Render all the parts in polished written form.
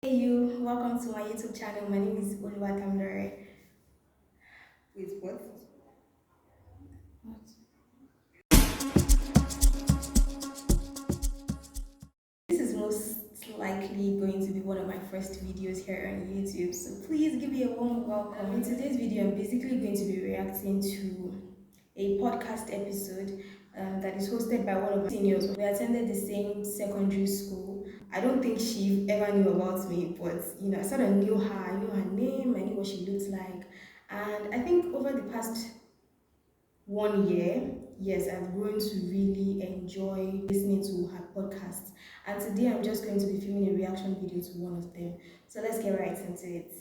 Hey you, welcome to my YouTube channel. My name is Oluwatamilore. Wait, what? What? This is most likely going to be one of my first videos here on YouTube, so please give me a warm welcome. In today's video, I'm basically going to be reacting to a podcast episode that is hosted by one of my seniors. We attended the same secondary school. I don't think she ever knew about me, but I sort of knew her. I knew her name, I knew what she looked like. And I think over the past 1 year, yes, I've grown to really enjoy listening to her podcasts. And today I'm just going to be filming a reaction video to one of them. So let's get right into it.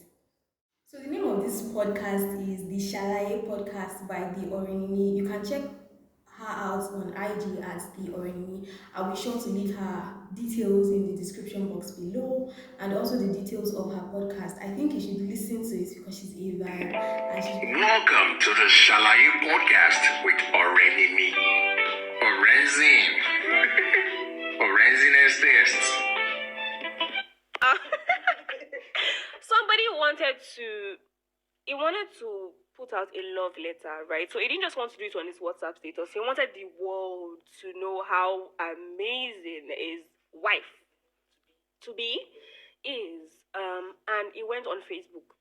So the name of this podcast is the Shalaye Podcast by the Orenimi. You can check her out on IG at the Orenimi. I'll be sure to leave her details in the description box below and also the details of her podcast. I think you should listen to it because she's a vibe and she's Welcome to the Shalaye Podcast with Orenimi. Orenzin. Orenzin Estates. Somebody wanted to put out a love letter, right? So he didn't just want to do it on his WhatsApp status. He wanted the world to know how amazing his wife to be is. And he went on Facebook.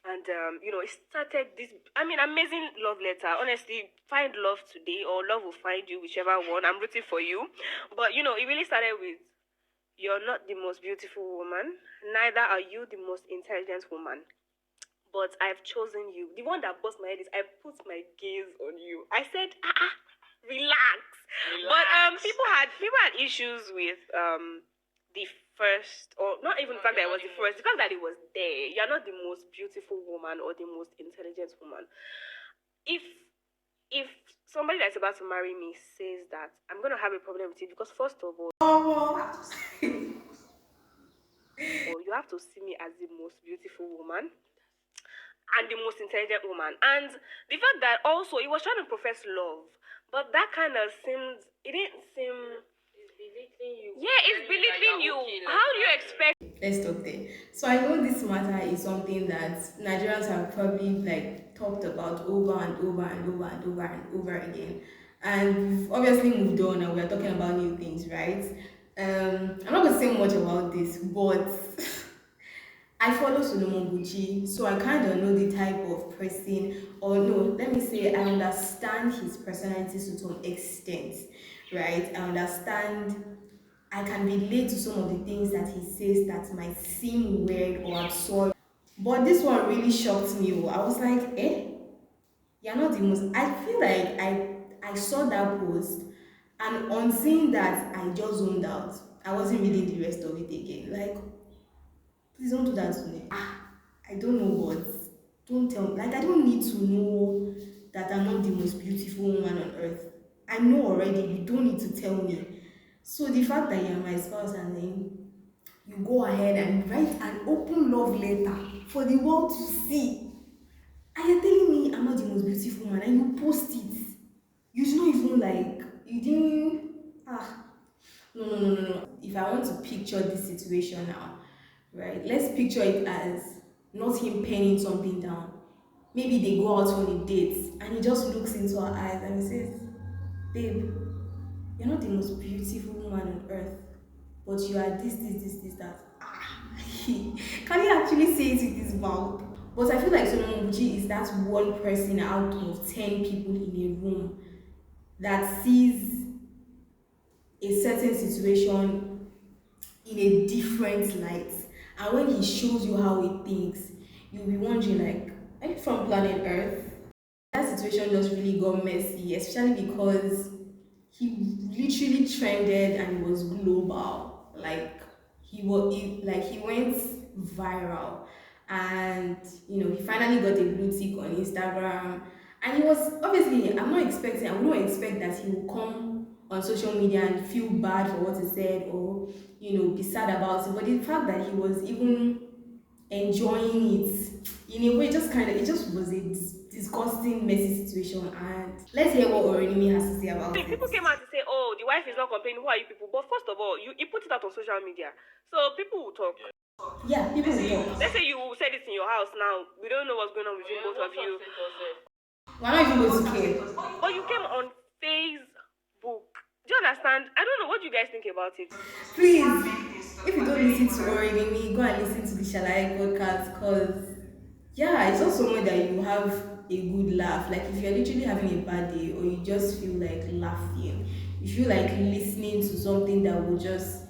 And it started this amazing love letter. Honestly, find love today or love will find you, whichever one. I'm rooting for you. But it really started with, you're not the most beautiful woman, neither are you the most intelligent woman, but I've chosen you. The one that bust my head is I put my gaze on you. I said, relax. But people had issues with the first, or not even the fact that it was the first, the fact that it was there. You're not the most beautiful woman or the most intelligent woman. If somebody that's about to marry me says that, I'm gonna have a problem with it because first of all, you have to see me as the most beautiful woman and the most intelligent woman. And the fact that also he was trying to profess love, but that kind of seemed, it didn't seem. It's belittling you. Yeah, it's belittling you. How do you expect? Let's stop there. So I know this matter is something that Nigerians have probably like talked about over and over and over and over and over again. And we've obviously moved on and we're talking about new things, right? I'm not gonna say much about this, but I follow Solomon Gucci, so I kind of know the type of person, or no, let me say, I understand his personality to some extent, right? I understand, I can relate to some of the things that he says that might seem weird or absurd. But this one really shocked me. Oh. I was like, eh? You're not the most. I feel like I saw that post, and on seeing that, I just zoned out. I wasn't reading the rest of it again. Like, please don't do that to me. I don't know what. Don't tell me. Like, I don't need to know that I'm not the most beautiful woman on earth. I know already. You don't need to tell me. So the fact that you're my spouse and then you go ahead and write an open love letter for the world to see, and you're telling me I'm not the most beautiful woman, and you post it. You did not even like. You didn't. No. If I want to picture this situation now, right? Let's picture it as not him penning something down. Maybe they go out on a date and he just looks into her eyes and he says, babe, you're not the most beautiful woman on earth, but you are this, that. Can he actually say it with his mouth? But I feel like Solomon Bucci is that one person out of 10 people in a room that sees a certain situation in a different light. And when he shows you how he thinks, you'll be wondering like, are you from planet Earth? That situation just really got messy, especially because he literally trended and it was global. Like he went viral, and he finally got a blue tick on Instagram. And he was obviously, I would not expect that he will come on social media and feel bad for what he said, or be sad about it. But the fact that he was even enjoying it in a way, it just was a disgusting, messy situation. And let's hear what Orenimi has to say about it. People came out to say, oh, the wife is not complaining. Who are you people? But first of all, you put it out on social media, so people will talk. Yeah, people will talk. Let's say you said it in your house now. We don't know what's going on between both of you. We're not even going to care. But you came on Facebook. Do you understand? I don't know. What do you guys think about it? Please, if you don't listen to Origami, go and listen to the Shalai podcast because, yeah, it's not someone that you have a good laugh. Like, if you're literally having a bad day or you just feel like laughing, you feel like listening to something that will just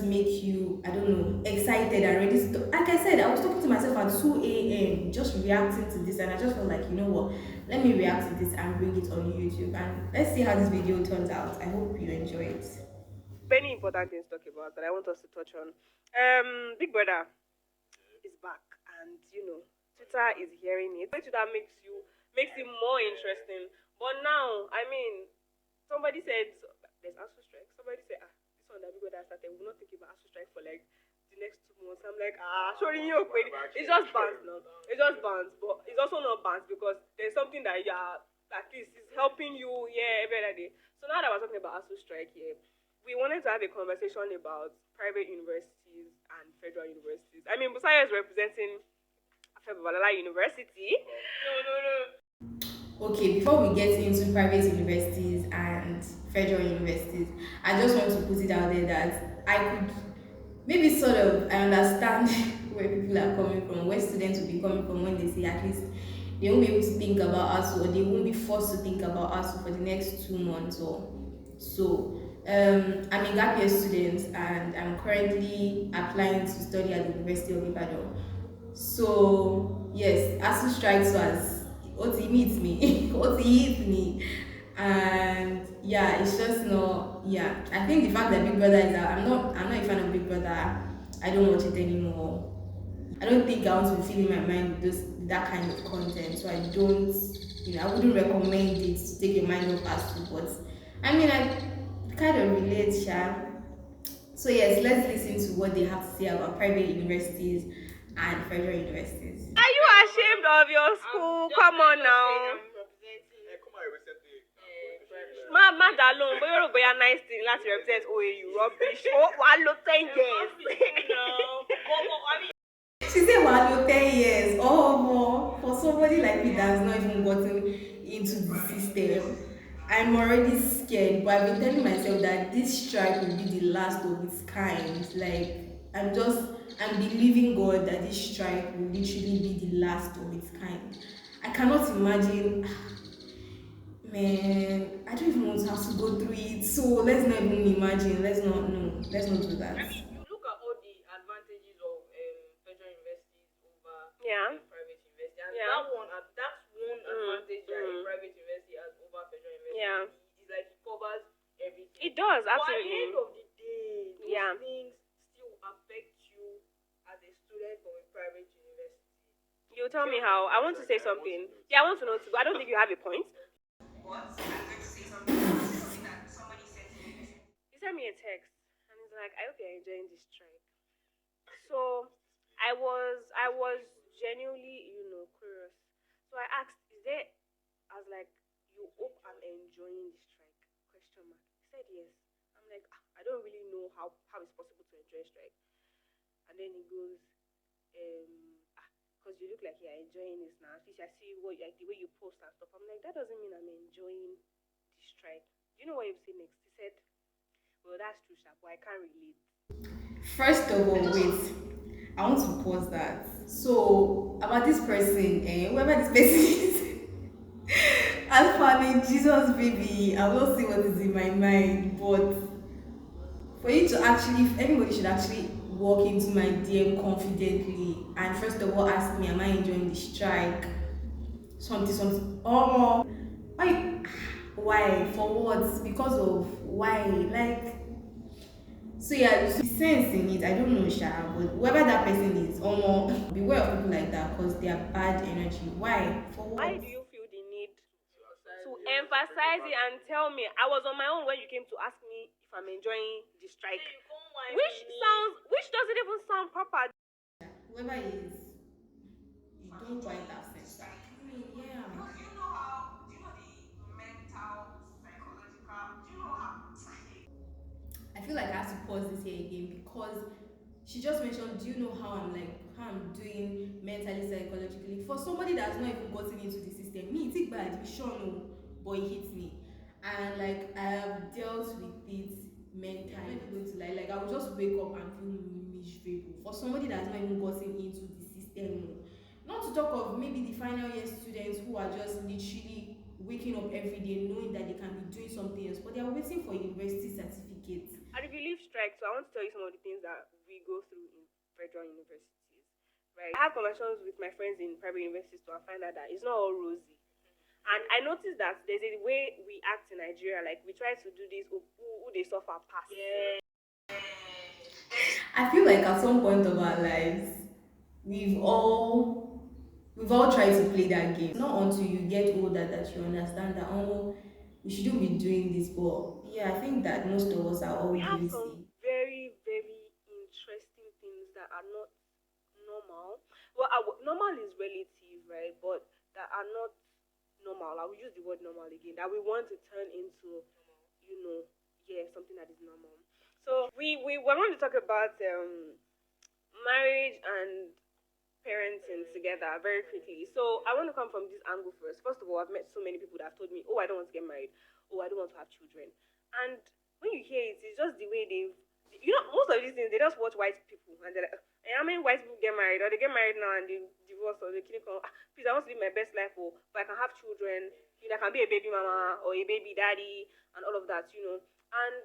make you, I don't know, excited and ready to like I said, I was talking to myself at 2 a.m. just reacting to this and I just felt like, you know what, let me react to this and bring it on YouTube and let's see how this video turns out. I hope you enjoy it. Many important things to talk about that I want us to touch on. Big Brother is back, and Twitter is hearing it. Twitter makes it more interesting. But now, I mean, somebody said there's ASU strike. Somebody said, this one that Big Brother started, we're not thinking about ASU strike for like the next 2 months. I'm like, sorry, you it's just bans now. It's just bans, but it's also not bans because there's something that at least is helping you, every other day. So now that we're talking about ASU strike here, we wanted to have a conversation about private universities and federal universities. I mean, Busaya is representing Afebabalala University. No. Okay, before we get into private universities and federal universities, I just want to put it out there that I could maybe sort of I understand where people are coming from, where students will be coming from when they say at least they won't be able to think about us or they won't be forced to think about us for the next 2 months or so. I'm a gap year student and I'm currently applying to study at the University of Ibadan. So yes, ASU strikes was what he meets me, what he hits me, and yeah, it's just not. Yeah, I think the fact that Big Brother is out, I'm not a fan of Big Brother. I don't watch it anymore. I don't think I want to be filling my mind with that kind of content. So I don't, I wouldn't recommend it to take your mind off ASU. But I mean, I kind of relate, Sha. So yes, let's listen to what they have to say about private universities and federal universities. Are you ashamed of your school? Come on now. Má dá lóhùn bóyá rò bóyá nice thing láti represent OAU rubbish. Ó wàá lo 10 years. She said, "Wow, 10 years or more for somebody like me that's not even gotten into the system." I'm already scared, but I've been telling myself that this strike will be the last of its kind. Like I'm believing God that this strike will literally be the last of its kind. I cannot imagine. Man, I don't even want to have to go through it. So let's not even imagine. Let's not no. Let's not do that. I mean, you look at all the advantages of federal universities over private university, and that's one advantage that a private university has over federal university. Yeah, is like it covers everything. It does, but at the end of the day, those things still affect you as a student from a private university. You tell me how. I want to say something. Yeah, I want to know too. I don't think you have a point. What? I'm going to say something. Something that somebody said to me. He sent me a text and he's like, I hope you're enjoying this trek. So I was genuinely, curious. So I asked, I was like, you hope I'm enjoying this strike? Question mark. He said yes. I'm like, I don't really know how it's possible to enjoy a strike. And then he goes, because you look like you're enjoying this now. At least I see what like the way you post and stuff. I'm like, that doesn't mean I'm enjoying the strike. Do you know what he said next? He said, well, that's true, Sha, but I can't relate. First of all, wait. I want to pause that. So about this person, whoever this person is, as for me, Jesus baby, I will not say what is in my mind, but for you to actually, anybody should actually walk into my DM confidently and first of all ask me, am I enjoying the strike? Something. Oh, why? For what? Because of why? Like, so yeah, so sense in it. I don't know, Sha, but whoever that person is, beware of people like that because they are bad energy. Why? For what? Why do you feel the need to emphasize it and tell me? I was on my own when you came to ask me if I'm enjoying the strike, which doesn't even sound proper. Whoever is, you don't quite have sense. I mean, yeah. Do you know the mental, psychological, do you know how? I feel like I have to pause this here again because she just mentioned, do you know how I'm doing mentally, psychologically? For somebody that's not even gotten into the system, me, it's bad, we sure know, but it hits me. And like I have dealt with it mentally. I'm not going to lie, like I will just wake up and feel miserable. For somebody that's not even gotten into the system, not to talk of maybe the final year students who are just literally waking up every day knowing that they can be doing something else, but they are waiting for university certificates. And if you leave strike, so I want to tell you some of the things that we go through in federal universities. Right. I have conversations with my friends in private universities to find out that it's not all rosy. And I noticed that there's a way we act in Nigeria, like we try to do this who they suffer past. Yeah. I feel like at some point of our lives, we've all we've all tried to play that game. Not until you get older that you understand that oh, we shouldn't be doing this. But yeah, I think that most of us are all We have some guilty. very, very interesting things that are not normal. Well, normal is relative, right? But that are not normal. I will use the word normal again. That we want to turn into, you know, yeah, something that is normal. So we're going to talk about marriage and parenting together very quickly. So I want to come from this angle first. First of all, I've met so many people that have told me, "Oh, I don't want to get married. Oh, I don't want to have children." And when you hear it, it's just the way most of these things they just watch white people and they're like, how many white people get married or they get married now and they divorce or they kill come. Please, I want to live my best life, oh, but I can have children. I can be a baby mama or a baby daddy and all of that, And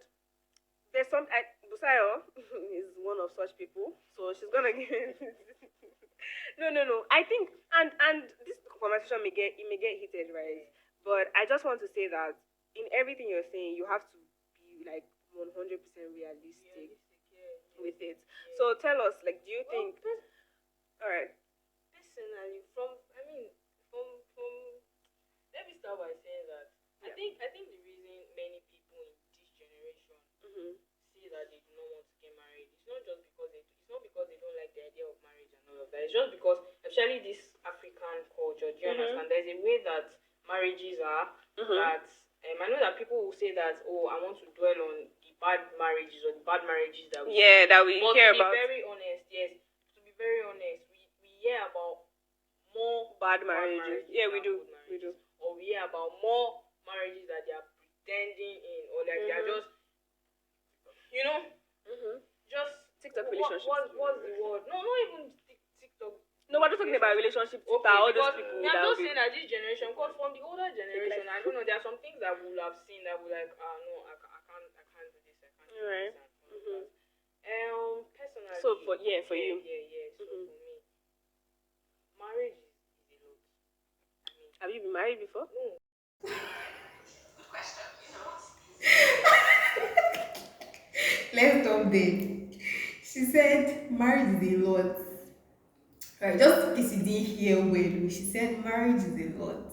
there's Busayo is one of such people, so she's gonna give. No. I think, and this conversation may get heated, right? But I just want to say that in everything you're saying, you have to be like 100% realistic with it. So tell us, like, do you think? All right. Personally, from let me start by saying that Yeah. I think the reason many people in this generation Mm-hmm. say that they do not want to get married, it's not because they don't like the idea of marriage and all of that. It's just because, especially this African culture, do you Mhm. understand? There's a way that marriages are Mhm. that I know that people will say that, oh, I want to dwell on the bad marriages or the bad marriages that we Yeah, that we but hear to be about very honest, yes, to be very honest, we hear about more bad marriages. Yeah, we than do. good We do. marriages. Or we hear about more marriages that they are pretending in, or like they are Mhm. just, you know, Mhm. just TikTok what, relationships. what's the word? No, not even TikTok. No, we're just talking about relationships. Okay, All those because people I'm that just will be. saying that this generation, because from the older generation, like- I don't know, there are some things that we will have seen that we like, no, I can't do this, I can't do Alright. this, and all of that. Personally. So for you. Yeah. So Mhm. for me, marriage is a lot. Have you been married before? No. Let's stop there. She said marriage is a lot. Right, just in case you didn't hear well, she said marriage is a lot.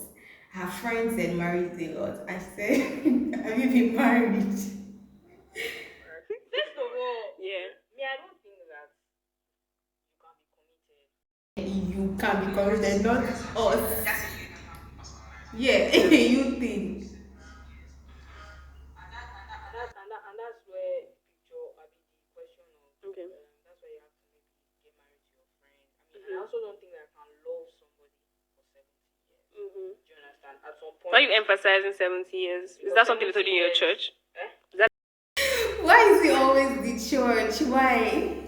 Her friend said marriage is a lot. I said, have you been married? First of all, Yeah. me, I don't think that You can be committed, not us. Yeah, you think. and that's where the picture, the question of, Okay. that's why you have to maybe get married to your friend. I also don't think that I can love somebody for 70 years. Mhm. Do you understand? At some point. Why are you emphasizing 70 years? Is that something they told you in your 70 years. church? Why is it always the church? Why?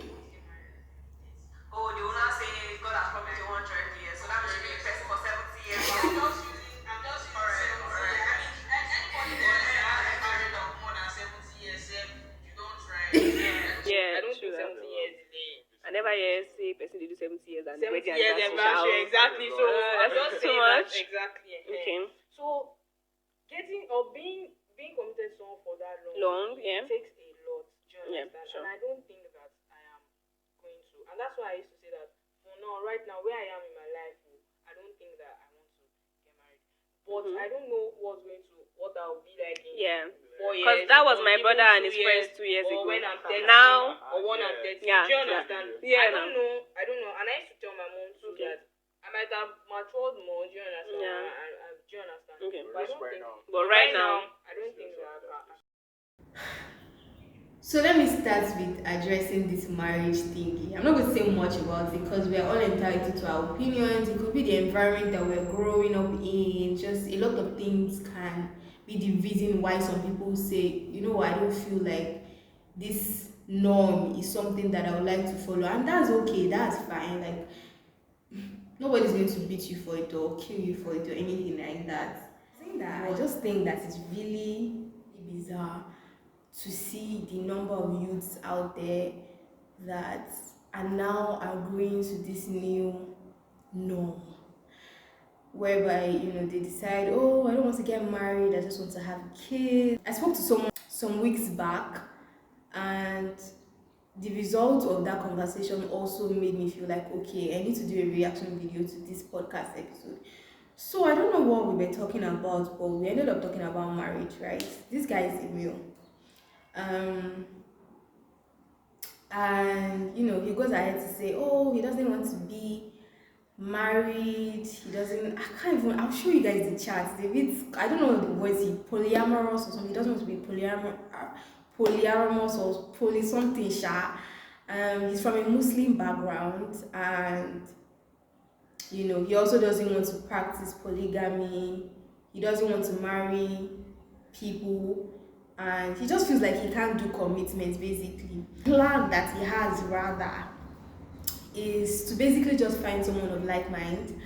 Oh, they will not say God has promised you 100 years, so that means you'll be a person for 70 years. I'm just using alright. Anybody who has married of more than 70 years, you don't try. Yeah, I don't true think that. 70 years is the I never hear say person they do 70 years and 70 wedding years anniversary anniversary, exactly. So I'm that's just too saying that much. exactly. Okay. So getting or being committed to someone for that Long, yeah. takes a lot. Do you Yeah, understand? sure. And I don't think that I am going to. And that's why I used to say that for now, right now, where I am in my life, I don't think that I want to get married. But Mhm. I don't know what I will be like in Yeah. 4 years. Because that was or my even brother and 2 his friends years, 2 years or ago. when I'm 30 Now, or when I'm 30. yeah, Do you yeah. understand? Yeah, I don't know. And I used to tell my mom too Okay. that I might have matured more. Do you understand? Yeah. Do you understand? Okay. But I don't think. But right now, I don't think that I can. So let me start with addressing this marriage thingy. I'm not going to say much about it because we are all entitled to our opinions. It could be the environment that we're growing up in. Just a lot of things can be the reason why some people say, you know, I don't feel like this norm is something that I would like to follow, and that's okay. That's fine. Like nobody's going to beat you for it or kill you for it or anything like that. Saying that, I just think that it's really bizarre to see the number of youths out there that are now agreeing to this new norm whereby they decide, oh, I don't want to get married, I just want to have kids. I spoke to someone some weeks back, and the result of that conversation also made me feel like, okay, I need to do a reaction video to this podcast episode. So I don't know what we were talking about, but we ended up talking about marriage, right? This guy is Emil. And he goes ahead to say, oh, he doesn't want to be married. He doesn't. I can't even. I'll show you guys the chat. It's a bit. I don't know the words. He polyamorous or something. He doesn't want to be polyamorous or poly something. He's from a Muslim background, and he also doesn't want to practice polygamy. He doesn't want to marry people, and he just feels like he can't do commitments. Basically, the plan that he has rather is to basically just find someone of like mind,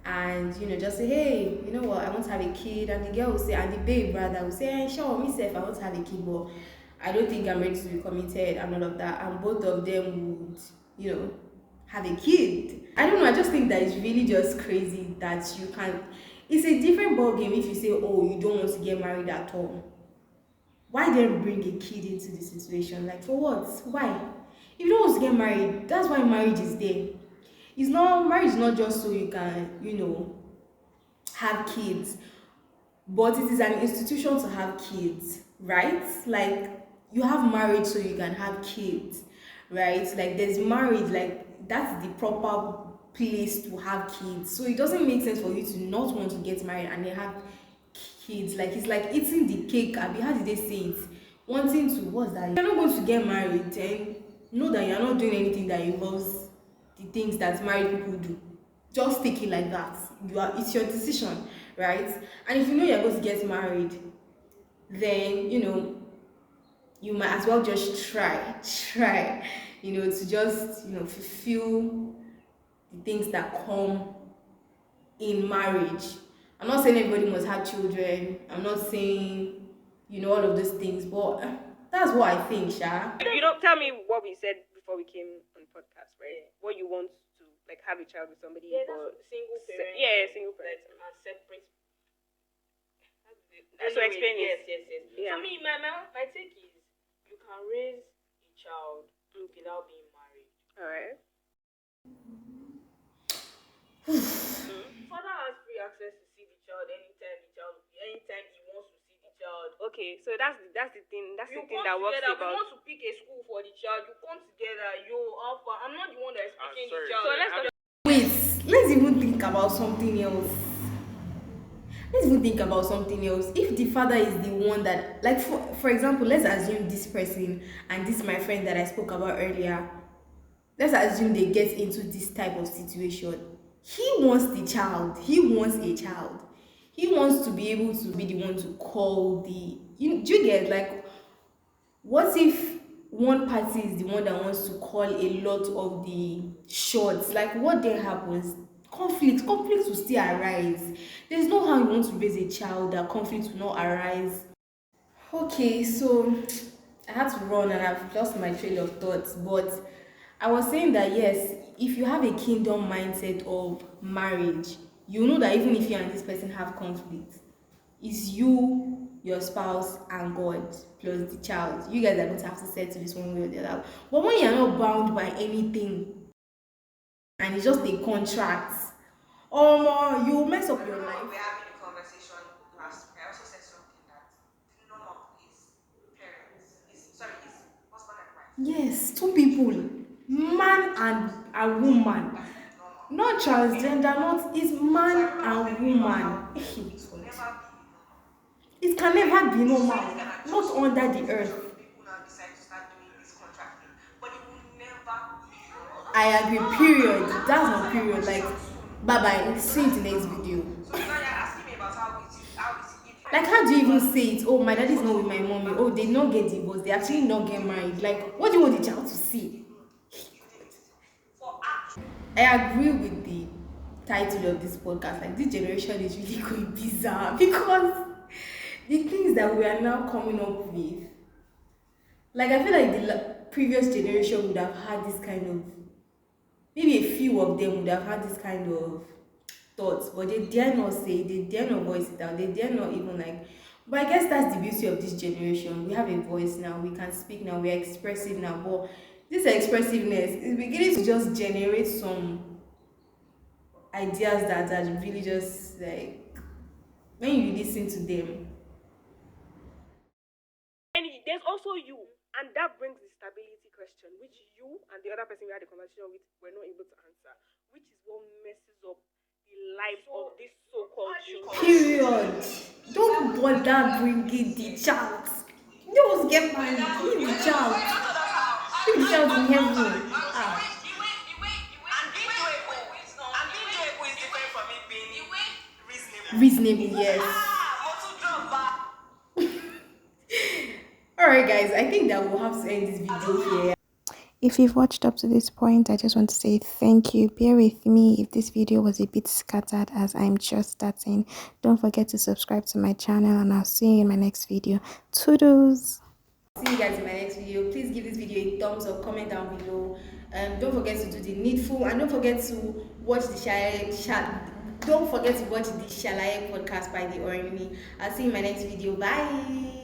and just say, hey, you know what, I want to have a kid, and the girl will say, and the babe rather will say, hey, sure, me self, I want to have a kid, but I don't think I'm ready to be committed and all of that, and both of them would have a kid. I don't know, I just think that it's really just crazy that you can. It's a different ball game if you say, oh, you don't want to get married at all. Why then bring a kid into the situation? Like, for what? Why? If you don't want to get married, that's why marriage is there. Marriage is not just so you can have kids, but it is an institution to have kids, right? Like, you have marriage so you can have kids, right? Like, there's marriage, like that's the proper place to have kids. So it doesn't make sense for you to not want to get married and then have kids. Like, it's like eating the cake. Abi, how did they say it? Wanting to, what's that? You're not going to get married, then know that you're not doing anything that involves the things that married people do. Just take it like that. It's your decision, right? And if you know you're going to get married, then you might as well just try to just fulfill the things that come in marriage. I'm not saying everybody must have children. I'm not saying all of those things, but that's what I think, Sha. Tell me what we said before we came on the podcast, right? What you want to have a child with somebody? Yeah, that's single parent. Single parent. And separate. So explain it. Yes. Yeah. For me, my take is you can raise a child without being married. All right. Father has free access to see the child anytime he wants to see the child. Okay, so that's the thing. That's You the thing come that works together. about. We want to pick a school for the child. You come together. Alpha. I'm not the one that is picking the sorry. child. So let's talk. Wait, let's even think about something else. If the father is the one that, like, for example, let's assume this person and this my friend that I spoke about earlier, let's assume they get into this type of situation. He wants the child. He wants a child. He wants to be able to be the one to call the. Do you get, like, what if one party is the one that wants to call a lot of the shots? Like, what then happens? Conflict will still arise. There's no how you want to raise a child that conflict will not arise. Okay, so I had to run and I've lost my trail of thoughts, but I was saying that yes, if you have a kingdom mindset of marriage, you know that even if you and this person have conflict, it's you, your spouse, and God plus the child. You guys are going to have to settle this one way or the other. But when you're not bound by anything and it's just a contract, you mess up your life. We're having a conversation last week. I also said something that the normal is parents. Is husband and wife. Yes, two people, man and a woman. Not transgender, it's man and woman. It can never be normal. Not under the earth. People now decide to start I agree, period. That's not period. Like, bye bye. See you in the next video. So now you're asking me about how is it Like, how do you even say it? Oh, my daddy's not with my mommy. Oh, they not get divorced. They actually not get married. Like, what do you want the child to see? for action? I agree with the title of this podcast. Like, this generation is really going bizarre because the things that we are now coming up with. Like, I feel like the previous generation would have had this kind of, maybe a few of them would have had this kind of thoughts, but they dare not say, they dare not voice it out, they dare not even like. But I guess that's the beauty of this generation. We have a voice now, we can speak now, we are expressive now. But this expressiveness is beginning to just generate some ideas that really just like when you listen to them. And there's also you, and that brings the stability question, which you and the other person we had a conversation with were not able to answer, which is what messes up the life of this so-called children. Period. Don't bother bringing the child. Just get married. Leave the child. Leave the child in heaven. Ah. And being doable is different from it being reasonable. Reasonable, yes. But to drop back. Alright guys, I think that we'll have to end this video here. If you've watched up to this point, I just want to say thank you. Bear with me if this video was a bit scattered as I'm just starting. Don't forget to subscribe to my channel and I'll see you in my next video. Toodles! See you guys in my next video. Please give this video a thumbs up, comment down below. Don't forget to do the needful and don't forget to watch the Shalaye podcast by the Oremi. I'll see you in my next video. Bye.